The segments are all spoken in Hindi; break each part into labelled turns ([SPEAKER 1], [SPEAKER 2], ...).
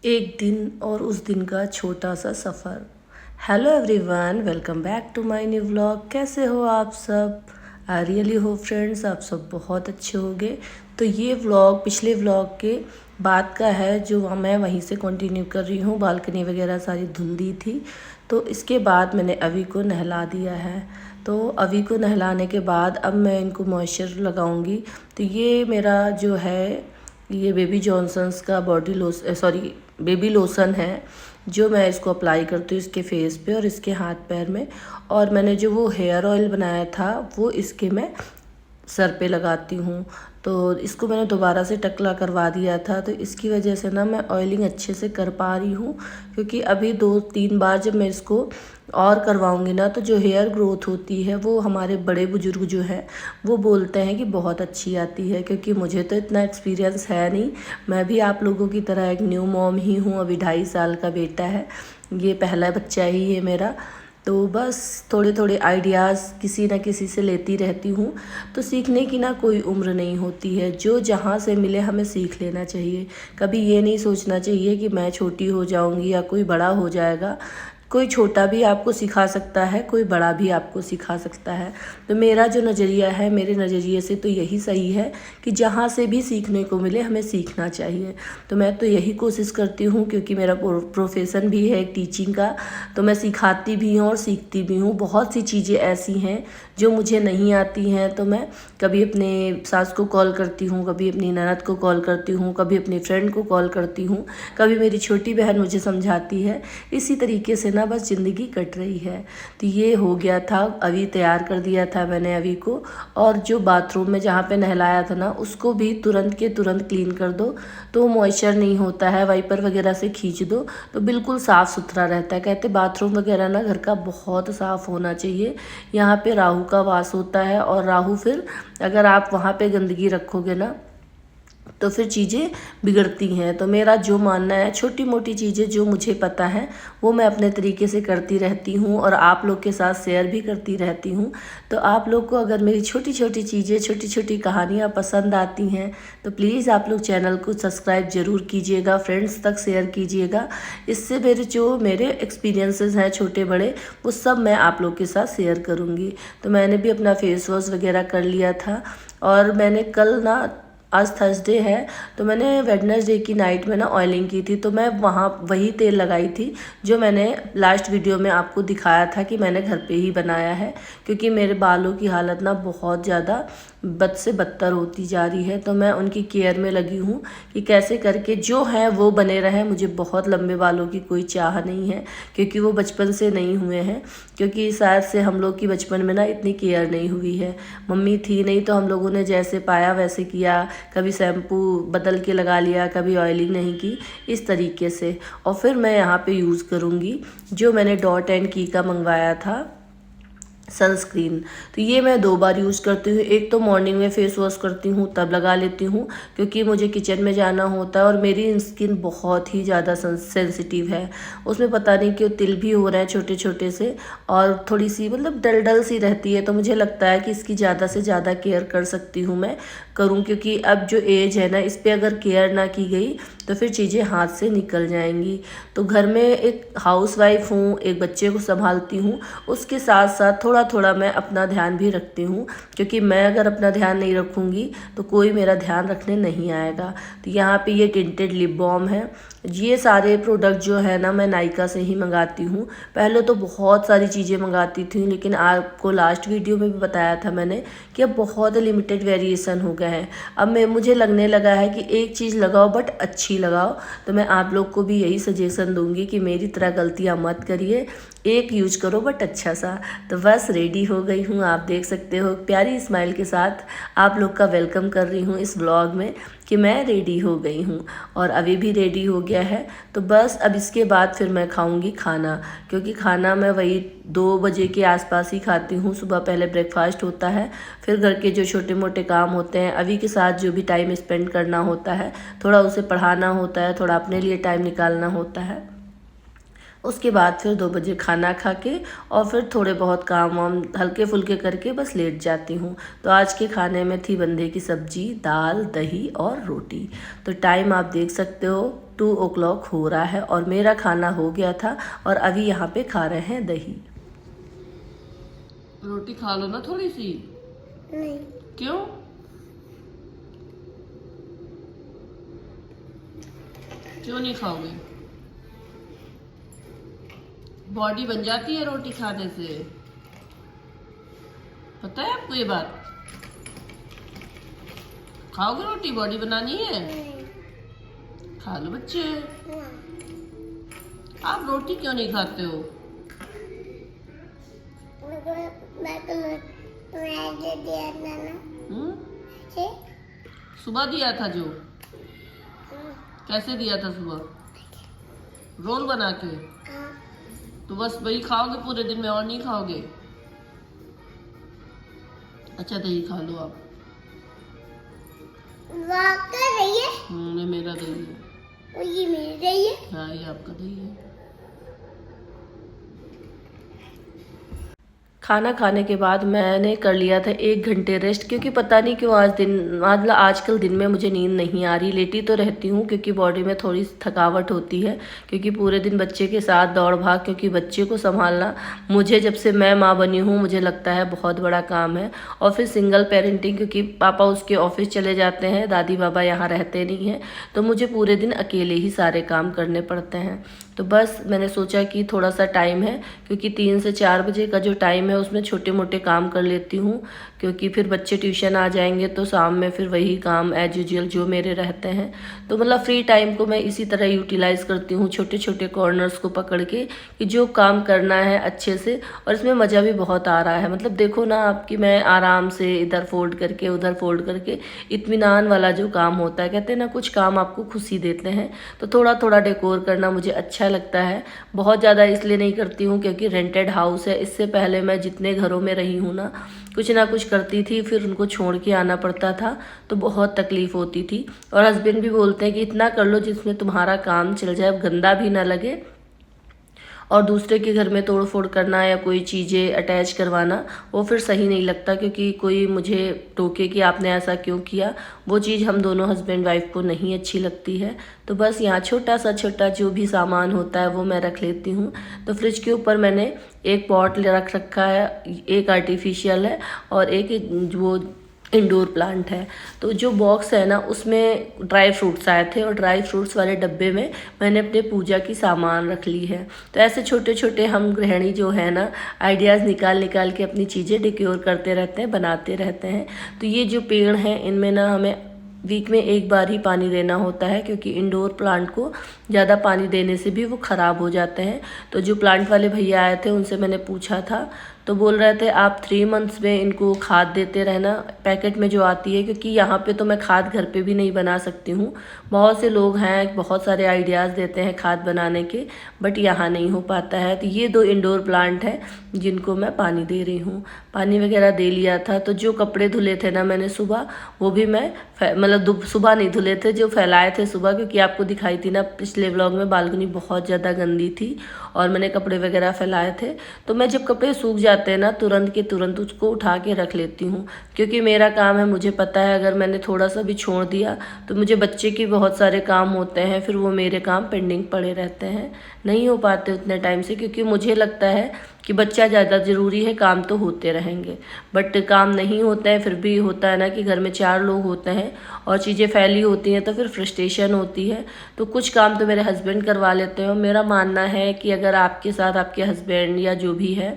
[SPEAKER 1] एक दिन और उस दिन का छोटा सा सफ़र। Hello everyone, welcome back to my new vlog. कैसे हो आप सब? आई रियली होप फ्रेंड्स आप सब बहुत अच्छे होंगे। तो ये व्लॉग पिछले व्लॉग के बाद का है जो मैं वहीं से कंटिन्यू कर रही हूँ। बालकनी वगैरह सारी धुल दी थी, तो इसके बाद मैंने अभी को नहला दिया है। तो अभी को नहलाने के बाद अब मैं इनको मॉइस्चर लगाऊंगी। तो ये मेरा जो है ये बेबी जॉनसन्स का बेबी लोशन है, जो मैं इसको अप्लाई करती हूँ इसके फेस पे और इसके हाथ पैर में। और मैंने जो वो हेयर ऑयल बनाया था वो इसके मैं सर पे लगाती हूँ। तो इसको मैंने दोबारा से टकला करवा दिया था, तो इसकी वजह से ना मैं ऑयलिंग अच्छे से कर पा रही हूँ। क्योंकि अभी 2-3 बार जब मैं इसको और करवाऊँगी ना, तो जो हेयर ग्रोथ होती है वो हमारे बड़े बुजुर्ग जो हैं वो बोलते हैं कि बहुत अच्छी आती है। क्योंकि मुझे तो इतना एक्सपीरियंस है नहीं, मैं भी आप लोगों की तरह एक न्यू मॉम ही हूँ। अभी 2.5 साल का बेटा है, ये पहला बच्चा ही है मेरा। तो बस थोड़े थोड़े आइडियाज़ किसी न किसी से लेती रहती हूँ। तो सीखने की ना कोई उम्र नहीं होती है, जो जहाँ से मिले हमें सीख लेना चाहिए। कभी ये नहीं सोचना चाहिए कि मैं छोटी हो जाऊँगी या कोई बड़ा हो जाएगा। कोई छोटा भी आपको सिखा सकता है, कोई बड़ा भी आपको सिखा सकता है। तो मेरा जो नज़रिया है, मेरे नज़रिए से तो यही सही है कि जहाँ से भी सीखने को मिले हमें सीखना चाहिए। तो मैं तो यही कोशिश करती हूँ, क्योंकि मेरा प्रोफेशन भी है एक टीचिंग का। तो मैं सिखाती भी हूँ और सीखती भी हूँ। बहुत सी चीज़ें ऐसी हैं जो मुझे नहीं आती हैं, तो मैं कभी अपने सास को कॉल करती हूँ, कभी अपनी ननद को कॉल करती हूँ, कभी अपनी फ्रेंड को कॉल करती हूँ, कभी मेरी छोटी बहन मुझे समझाती है। इसी तरीके से ना बस ज़िंदगी कट रही है। तो ये हो गया था, अभी तैयार कर दिया था मैंने अभी को। और जो बाथरूम में जहाँ पे नहलाया था ना, उसको भी तुरंत के तुरंत क्लीन कर दो, तो मॉइस्चर नहीं होता है। वाइपर वगैरह से खींच दो तो बिल्कुल साफ़ सुथरा रहता है। कहते बाथरूम वगैरह ना घर का बहुत साफ़ होना चाहिए। यहाँ पे राहु का वास होता है, और राहु फिर अगर आप वहाँ पे गंदगी रखोगे ना तो फिर चीज़ें बिगड़ती हैं। तो मेरा जो मानना है, छोटी मोटी चीज़ें जो मुझे पता है वो मैं अपने तरीके से करती रहती हूँ और आप लोग के साथ शेयर भी करती रहती हूँ। तो आप लोग को अगर मेरी छोटी छोटी चीज़ें, छोटी छोटी कहानियाँ पसंद आती हैं तो प्लीज़ आप लोग चैनल को सब्सक्राइब ज़रूर कीजिएगा, फ्रेंड्स तक शेयर कीजिएगा। इससे मेरे एक्सपीरियंसेस हैं छोटे बड़े, वो सब मैं आप लोग के साथ शेयर करूँगी। तो मैंने भी अपना फेस वॉश वगैरह कर लिया था, और मैंने कल ना, आज थर्सडे है, तो मैंने वेडनेसडे की नाइट में ना ऑयलिंग की थी। तो मैं वहाँ वही तेल लगाई थी जो मैंने लास्ट वीडियो में आपको दिखाया था कि मैंने घर पे ही बनाया है। क्योंकि मेरे बालों की हालत ना बहुत ज़्यादा बद से बदतर होती जा रही है, तो मैं उनकी केयर में लगी हूँ कि कैसे करके जो है वो बने रहें। मुझे बहुत लंबे बालों की कोई चाह नहीं है, क्योंकि वो बचपन से नहीं हुए हैं। क्योंकि शायद से हम लोग की बचपन में ना इतनी केयर नहीं हुई है, मम्मी थी नहीं, तो हम लोगों ने जैसे पाया वैसे किया। कभी शैम्पू बदल के लगा लिया, कभी ऑयलिंग नहीं की, इस तरीके से। और फिर मैं यहाँ पे यूज़ करूँगी जो मैंने डॉट एंड की का मंगवाया था, सनस्क्रीन। तो ये मैं 2 बार यूज़ करती हूँ। एक तो मॉर्निंग में फेस वॉश करती हूँ तब लगा लेती हूँ, क्योंकि मुझे किचन में जाना होता है और मेरी स्किन बहुत ही ज़्यादा सेंसिटिव है। उसमें पता नहीं क्यों तिल भी हो रहे हैं छोटे छोटे से, और थोड़ी सी मतलब डल डल सी रहती है। तो मुझे लगता है कि इसकी ज़्यादा से ज़्यादा केयर कर सकती हूँ मैं, करूँ। क्योंकि अब जो एज है ना, इस पर अगर केयर ना की गई तो फिर चीज़ें हाथ से निकल जाएंगी। तो घर में एक हाउसवाइफ हूँ, एक बच्चे को संभालती हूँ, उसके साथ साथ थोड़ा थोड़ा मैं अपना ध्यान भी रखती हूँ। क्योंकि मैं अगर अपना ध्यान नहीं रखूँगी तो कोई मेरा ध्यान रखने नहीं आएगा। तो यहाँ पे ये टिंटेड लिप बाम है। ये सारे प्रोडक्ट जो है ना, मैं नायका से ही मंगाती हूँ। पहले तो बहुत सारी चीज़ें मंगाती थी, लेकिन आपको लास्ट वीडियो में भी बताया था मैंने कि अब बहुत लिमिटेड वेरिएशन हो गए हैं। अब मुझे लगने लगा है कि एक चीज़ लगाओ बट अच्छी लगाओ। तो मैं आप लोग को भी यही सजेशन दूंगी कि मेरी तरह गलतियाँ मत करिए, एक यूज करो बट अच्छा सा। तो बस रेडी हो गई हूँ, आप देख सकते हो प्यारी स्माइल के साथ आप लोग का वेलकम कर रही हूँ इस व्लॉग में कि मैं रेडी हो गई हूँ, और अभी भी रेडी हो गया है। तो बस अब इसके बाद फिर मैं खाऊंगी खाना, क्योंकि खाना मैं वही 2 बजे के आसपास ही खाती हूँ। सुबह पहले ब्रेकफास्ट होता है, फिर घर के जो छोटे मोटे काम होते हैं, अभी के साथ जो भी टाइम स्पेंड करना होता है, थोड़ा उसे पढ़ाना होता है, थोड़ा अपने लिए टाइम निकालना होता है। उसके बाद फिर 2 बजे खाना खा के और फिर थोड़े बहुत काम वाम हल्के फुल्के करके बस लेट जाती हूँ। तो आज के खाने में थी बंधे की सब्जी, दाल, दही और रोटी। तो टाइम आप देख सकते हो 2 o'clock हो रहा है और मेरा खाना हो गया था और अभी यहाँ पे खा रहे हैं दही। रोटी खा लो ना थोड़ी सी।
[SPEAKER 2] नहीं।
[SPEAKER 1] क्यों? क्यों नहीं खाओगे? बॉडी बन जाती है रोटी खाने से, पता है आपको ये बात? खाओगे रोटी? बॉडी बनानी है, खा लो बच्चे। आप रोटी क्यों नहीं खाते हो? सुबह दिया था जो, कैसे दिया था सुबह? रोल बना के? तो बस वही खाओगे पूरे दिन में और नहीं खाओगे? अच्छा दही खा लो आप। ये मेरा दही है।
[SPEAKER 2] और ये मेरा दही है।
[SPEAKER 1] हाँ ये आपका दही है। खाना खाने के बाद मैंने कर लिया था 1 घंटे रेस्ट, क्योंकि पता नहीं क्यों आजकल दिन में मुझे नींद नहीं आ रही। लेटी तो रहती हूँ क्योंकि बॉडी में थोड़ी थकावट होती है, क्योंकि पूरे दिन बच्चे के साथ दौड़ भाग, क्योंकि बच्चे को संभालना मुझे जब से मैं माँ बनी हूँ मुझे लगता है बहुत बड़ा काम है। और फिर सिंगल पेरेंटिंग, क्योंकि पापा उसके ऑफिस चले जाते हैं, दादी बाबा यहाँ रहते नहीं हैं, तो मुझे पूरे दिन अकेले ही सारे काम करने पड़ते हैं। तो बस मैंने सोचा कि थोड़ा सा टाइम है, क्योंकि 3 से 4 बजे का जो टाइम है उसमें छोटे मोटे काम कर लेती हूँ, क्योंकि फिर बच्चे ट्यूशन आ जाएंगे तो शाम में फिर वही काम एज यूजुअल जो मेरे रहते हैं। तो मतलब फ्री टाइम को मैं इसी तरह यूटिलाइज़ करती हूँ, छोटे छोटे कॉर्नर्स को पकड़ के, कि जो काम करना है अच्छे से। और इसमें मज़ा भी बहुत आ रहा है। मतलब देखो ना आपकी, मैं आराम से इधर फोल्ड करके उधर फोल्ड करके, इत्मीनान वाला जो काम होता है, कहते हैं ना कुछ काम आपको खुशी देते हैं, तो थोड़ा थोड़ा डेकोर करना मुझे अच्छा लगता है। बहुत ज़्यादा इसलिए नहीं करती हूँ क्योंकि रेंटेड हाउस है। इससे पहले मैं जितने घरों में रही हूँ ना कुछ करती थी, फिर उनको छोड़ के आना पड़ता था, तो बहुत तकलीफ़ होती थी। और हस्बैंड भी बोलते हैं कि इतना कर लो जिसमें तुम्हारा काम चल जाए, गंदा भी ना लगे। और दूसरे के घर में तोड़ फोड़ करना या कोई चीज़ें अटैच करवाना, वो फिर सही नहीं लगता, क्योंकि कोई मुझे टोके कि आपने ऐसा क्यों किया, वो चीज़ हम दोनों हस्बैंड वाइफ को नहीं अच्छी लगती है। तो बस यहाँ छोटा जो भी सामान होता है वो मैं रख लेती हूँ। तो फ्रिज के ऊपर मैंने एक पॉट रख रखा है, एक आर्टिफिशियल है और एक वो इंडोर प्लांट है। तो जो बॉक्स है ना उसमें ड्राई फ्रूट्स आए थे, और ड्राई फ्रूट्स वाले डब्बे में मैंने अपने पूजा की सामान रख ली है। तो ऐसे छोटे छोटे हम गृहिणी जो है ना, आइडियाज़ निकाल के अपनी चीज़ें डेकोर करते रहते हैं, बनाते रहते हैं। तो ये जो पेड़ हैं इनमें ना हमें वीक में 1 बार ही पानी देना होता है, क्योंकि इंडोर प्लांट को ज़्यादा पानी देने से भी वो ख़राब हो जाते हैं। तो जो प्लांट वाले भैया आए थे उनसे मैंने पूछा था, तो बोल रहे थे आप 3 मंथ्स में इनको खाद देते रहना, पैकेट में जो आती है, क्योंकि यहाँ पे तो मैं खाद घर पे भी नहीं बना सकती हूँ। बहुत से लोग हैं, बहुत सारे आइडियाज़ देते हैं खाद बनाने के, बट यहाँ नहीं हो पाता है। तो ये 2 इंडोर प्लांट हैं जिनको मैं पानी दे रही हूँ। पानी वगैरह दे लिया था। तो जो कपड़े धुले थे ना मैंने सुबह, वो भी मैं मतलब सुबह नहीं धुले थे, जो फैलाए थे सुबह, क्योंकि आपको दिखाई थी ना पिछले व्लॉग में बालकनी बहुत ज़्यादा गंदी थी और मैंने कपड़े वगैरह फैलाए थे। तो मैं जब कपड़े सूख जाते हैं ना तुरंत के तुरंत उसको उठा के रख लेती हूँ, क्योंकि मेरा काम है, मुझे पता है अगर मैंने थोड़ा सा भी छोड़ दिया तो मुझे बच्चे के बहुत सारे काम होते हैं, फिर वो मेरे काम पेंडिंग पड़े रहते हैं, नहीं हो पाते उतने टाइम से। क्योंकि मुझे लगता है कि बच्चा ज़्यादा ज़रूरी है, काम तो होते रहेंगे, बट काम नहीं होता है। फिर भी होता है ना कि घर में 4 लोग होते हैं और चीज़ें फैली होती हैं, तो फिर फ्रस्ट्रेशन होती है। तो कुछ काम तो मेरे हस्बैंड करवा लेते हैं। और मेरा मानना है कि अगर आपके साथ आपके हस्बैंड या जो भी है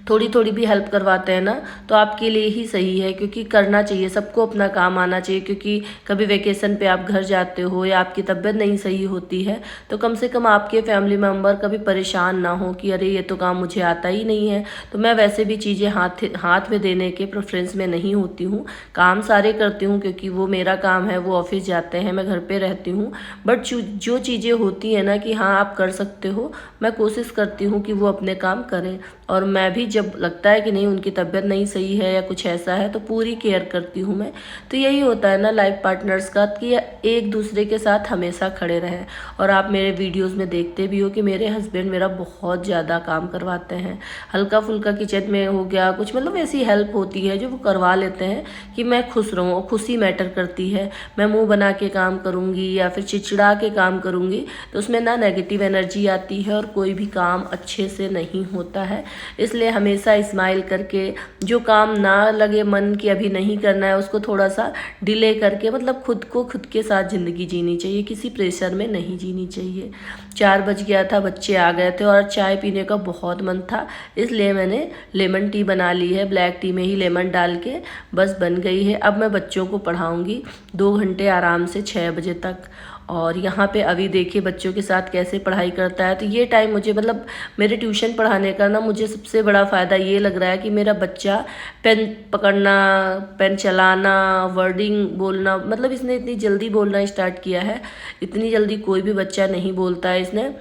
[SPEAKER 1] थोड़ी थोड़ी भी हेल्प करवाते हैं ना, तो आपके लिए ही सही है, क्योंकि करना चाहिए, सबको अपना काम आना चाहिए। क्योंकि कभी वेकेशन पे आप घर जाते हो या आपकी तबीयत नहीं सही होती है, तो कम से कम आपके फैमिली मेम्बर कभी परेशान ना हो कि अरे ये तो काम मुझे आता ही नहीं है। तो मैं वैसे भी चीज़ें हाथ में देने के प्रेफरेंस में नहीं होती हूँ, काम सारे करती हूँ, क्योंकि वो मेरा काम है, वो ऑफिस जाते हैं, मैं घर पर रहती हूँ। बट जो चीज़ें होती हैं ना कि हाँ आप कर सकते हो, मैं कोशिश करती हूँ कि वो अपने काम करें। और मैं भी जब लगता है कि नहीं उनकी तबीयत नहीं सही है या कुछ ऐसा है तो पूरी केयर करती हूँ मैं। तो यही होता है ना लाइफ पार्टनर्स का कि एक दूसरे के साथ हमेशा खड़े रहें। और आप मेरे वीडियोस में देखते भी हो कि मेरे हस्बैंड मेरा बहुत ज़्यादा काम करवाते हैं, हल्का फुल्का किचन में हो गया कुछ, मतलब ऐसी हेल्प होती है जो वो करवा लेते हैं कि मैं खुश रहूँ, और खुशी मैटर करती है। मैं मुँह बना के काम करूँगी या फिर चिड़चिड़ा के काम करूँगी तो उसमें ना नेगेटिव एनर्जी आती है और कोई भी काम अच्छे से नहीं होता है। इसलिए हमेशा स्माइल करके, जो काम ना लगे मन की अभी नहीं करना है उसको थोड़ा सा डिले करके, मतलब खुद को खुद के साथ ज़िंदगी जीनी चाहिए, किसी प्रेशर में नहीं जीनी चाहिए। 4 बज गया था, बच्चे आ गए थे और चाय पीने का बहुत मन था, इसलिए मैंने लेमन टी बना ली है। ब्लैक टी में ही लेमन डाल के बस बन गई है। अब मैं बच्चों को पढ़ाऊँगी 2 घंटे आराम से 6 बजे तक। और यहाँ पे अभी देखिए बच्चों के साथ कैसे पढ़ाई करता है। तो ये टाइम मुझे, मतलब मेरे ट्यूशन पढ़ाने का ना मुझे सबसे बड़ा फ़ायदा ये लग रहा है कि मेरा बच्चा पेन पकड़ना, पेन चलाना, वर्डिंग बोलना, मतलब इसने इतनी जल्दी बोलना स्टार्ट किया है। इतनी जल्दी कोई भी बच्चा नहीं बोलता है। इसने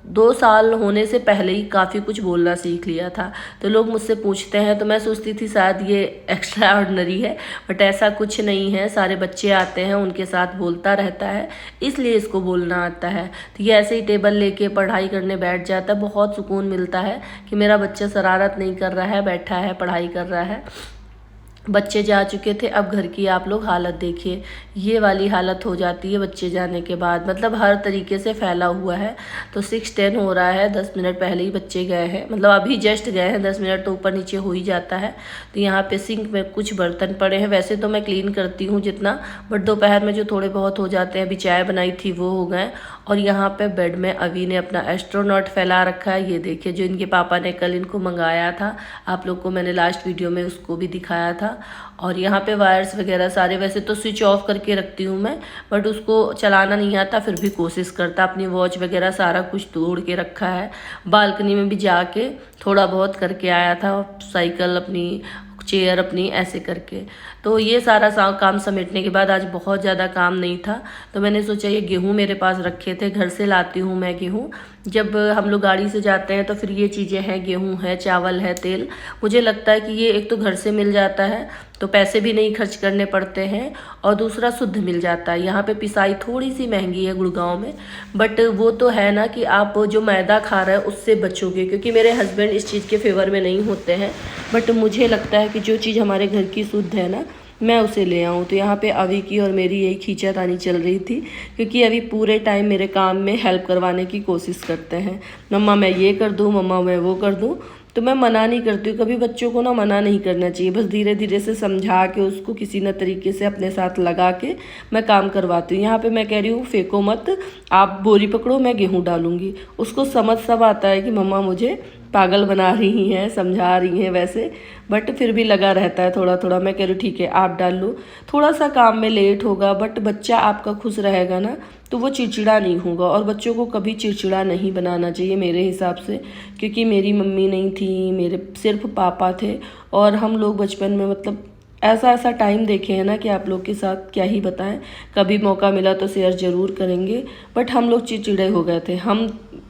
[SPEAKER 1] 2 साल होने से पहले ही काफ़ी कुछ बोलना सीख लिया था। तो लोग मुझसे पूछते हैं तो मैं सोचती थी शायद ये एक्स्ट्रा ऑर्डिनरी है, बट ऐसा कुछ नहीं है। सारे बच्चे आते हैं उनके साथ बोलता रहता है, इसलिए इसको बोलना आता है। तो ये ऐसे ही टेबल लेके पढ़ाई करने बैठ जाता है। बहुत सुकून मिलता है कि मेरा बच्चा शरारत नहीं कर रहा है, बैठा है पढ़ाई कर रहा है। बच्चे जा चुके थे, अब घर की आप लोग हालत देखिए, ये वाली हालत हो जाती है बच्चे जाने के बाद। मतलब हर तरीके से फैला हुआ है। तो 6:10 हो रहा है, 10 मिनट पहले ही बच्चे गए हैं, मतलब अभी जस्ट गए हैं, 10 मिनट तो ऊपर नीचे हो ही जाता है। तो यहाँ पे सिंक में कुछ बर्तन पड़े हैं। वैसे तो मैं क्लीन करती हूँ जितना, बट दोपहर में जो थोड़े बहुत हो जाते हैं, अभी चाय बनाई थी वो हो गए। और यहाँ पे बेड में अभी ने अपना एस्ट्रोनॉट फैला रखा है। ये देखिए जो इनके पापा ने कल इनको मंगाया था, आप लोग को मैंने लास्ट वीडियो में उसको भी दिखाया था। और यहाँ पे वायर्स वगैरह सारे, वैसे तो स्विच ऑफ करके रखती हूँ मैं, बट उसको चलाना नहीं आता, फिर भी कोशिश करता। अपनी वॉच वगैरह सारा कुछ तोड़ के रखा है। बालकनी में भी जाके थोड़ा बहुत करके आया था, साइकिल अपनी, चेयर अपनी, ऐसे करके। तो ये सारा काम समेटने के बाद आज बहुत ज़्यादा काम नहीं था, तो मैंने सोचा ये गेहूँ मेरे पास रखे थे, घर से लाती हूँ मैं गेहूँ। जब हम लोग गाड़ी से जाते हैं तो फिर ये चीज़ें हैं, गेहूँ है, चावल है, तेल। मुझे लगता है कि ये एक तो घर से मिल जाता है तो पैसे भी नहीं खर्च करने पड़ते हैं, और दूसरा शुद्ध मिल जाता है। यहाँ पे पिसाई थोड़ी सी महंगी है गुड़गांव में, बट वो तो है ना कि आप जो मैदा खा रहे हैं उससे बचोगे, क्योंकि मेरे हस्बैंड इस चीज़ के फेवर में नहीं होते हैं। बट मुझे लगता है कि जो चीज़ हमारे घर की शुद्ध है ना, मैं उसे ले आऊँ। तो यहाँ पे अभी की और मेरी यही खींचातानी चल रही थी, क्योंकि अभी पूरे टाइम मेरे काम में हेल्प करवाने की कोशिश करते हैं। मम्मा मैं ये कर दूँ, मम्मा मैं वो कर दूँ। तो मैं मना नहीं करती हूँ, कभी बच्चों को ना मना नहीं करना चाहिए, बस धीरे धीरे से समझा के उसको किसी न तरीके से अपने साथ लगा के मैं काम करवाती हूँ। यहाँ पे मैं कह रही हूँ फेंको मत, आप बोरी पकड़ो, मैं गेहूँ डालूंगी। उसको समझ सब आता है कि मम्मा मुझे पागल बना रही हैं, समझा रही हैं वैसे, बट फिर भी लगा रहता है थोड़ा थोड़ा। मैं कह रही हूँ ठीक है आप डाल लो, थोड़ा सा काम में लेट होगा, बट बच्चा आपका खुश रहेगा ना तो वो चिड़चिड़ा नहीं होगा। और बच्चों को कभी चिड़चिड़ा नहीं बनाना चाहिए मेरे हिसाब से, क्योंकि मेरी मम्मी नहीं थी, मेरे सिर्फ पापा थे। और हम लोग बचपन में, मतलब ऐसा ऐसा टाइम देखे हैं ना कि आप लोग के साथ क्या ही बताएं। कभी मौका मिला तो शेयर ज़रूर करेंगे, बट हम लोग चिड़चिड़े हो गए थे।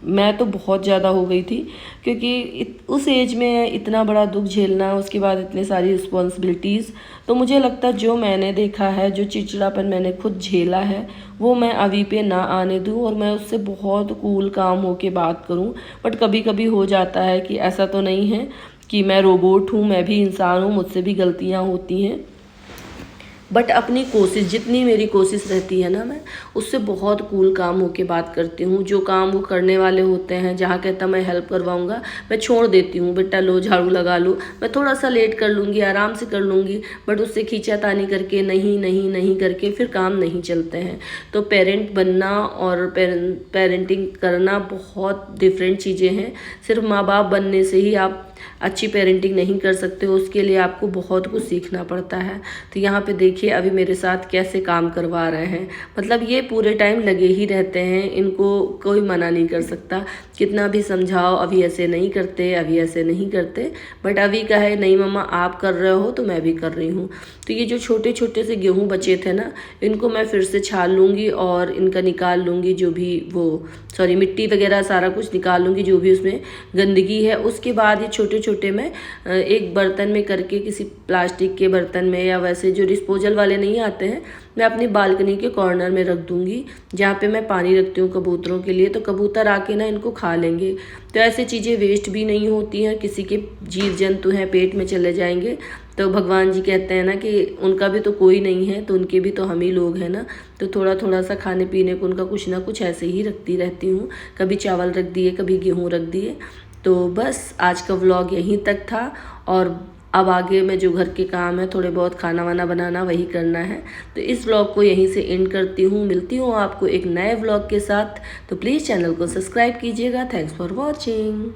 [SPEAKER 1] मैं तो बहुत ज़्यादा हो गई थी, क्योंकि उस एज में इतना बड़ा दुख झेलना, उसके बाद इतने सारी रिस्पॉन्सिबिलिटीज़। तो मुझे लगता है जो मैंने देखा है, जो चिड़चिड़ापन मैंने खुद झेला है, वो मैं अभी पे ना आने दूँ, और मैं उससे बहुत कूल काम हो के बात करूँ। बट कभी कभी हो जाता है कि ऐसा तो नहीं है कि मैं रोबोट हूँ, मैं भी इंसान हूँ, मुझसे भी गलतियाँ होती हैं। बट अपनी कोशिश, जितनी मेरी कोशिश रहती है ना, मैं उससे बहुत कूल काम होके बात करती हूँ। जो काम वो करने वाले होते हैं, जहाँ कहता मैं हेल्प करवाऊँगा, मैं छोड़ देती हूँ, बेटा लो झाड़ू लगा लो, मैं थोड़ा सा लेट कर लूँगी, आराम से कर लूँगी। बट उससे खींचातानी करके नहीं नहीं नहीं करके फिर काम नहीं चलते हैं। तो पेरेंट बनना और पेरेंटिंग करना बहुत डिफरेंट चीज़ें हैं। सिर्फ माँ बाप बनने से ही आप अच्छी पेरेंटिंग नहीं कर सकते हो, उसके लिए आपको बहुत कुछ सीखना पड़ता है। तो यहाँ पे देखिए अभी मेरे साथ कैसे काम करवा रहे हैं, मतलब ये पूरे टाइम लगे ही रहते हैं, इनको कोई मना नहीं कर सकता। कितना भी समझाओ, अभी ऐसे नहीं करते, अभी ऐसे नहीं करते, बट अभी का है नहीं मम्मा आप कर रहे हो तो मैं भी कर रही हूँ। तो ये जो छोटे छोटे से गेहूँ बचे थे ना, इनको मैं फिर से छान लूँगी और इनका निकाल लूँगी, जो भी वो मिट्टी वगैरह सारा कुछ निकाल लूँगी, जो भी उसमें गंदगी है। उसके बाद ये छोटे छोटे मैं एक बर्तन में करके, किसी प्लास्टिक के बर्तन में या वैसे जो डिस्पोजल वाले नहीं आते हैं, मैं अपनी बालकनी के कॉर्नर में रख दूंगी, जहाँ पे मैं पानी रखती हूँ कबूतरों के लिए। तो कबूतर आके ना इनको खा लेंगे। तो ऐसे चीज़ें वेस्ट भी नहीं होती हैं, किसी के जीव जंतु हैं पेट में चले जाएंगे। तो भगवान जी कहते हैं ना कि उनका भी तो कोई नहीं है, तो उनके भी तो हम ही लोग हैं ना। तो थोड़ा थोड़ा सा खाने पीने को उनका कुछ ना कुछ ऐसे ही रखती रहती हूँ। कभी चावल रख दिए, कभी गेहूँ रख दिए। तो बस आज का व्लॉग यहीं तक था, और अब आगे में जो घर के काम है, थोड़े बहुत खाना वाना बनाना, वही करना है। तो इस व्लॉग को यहीं से एंड करती हूँ। मिलती हूँ आपको एक नए व्लॉग के साथ। तो प्लीज़ चैनल को सब्सक्राइब कीजिएगा। Thanks for watching.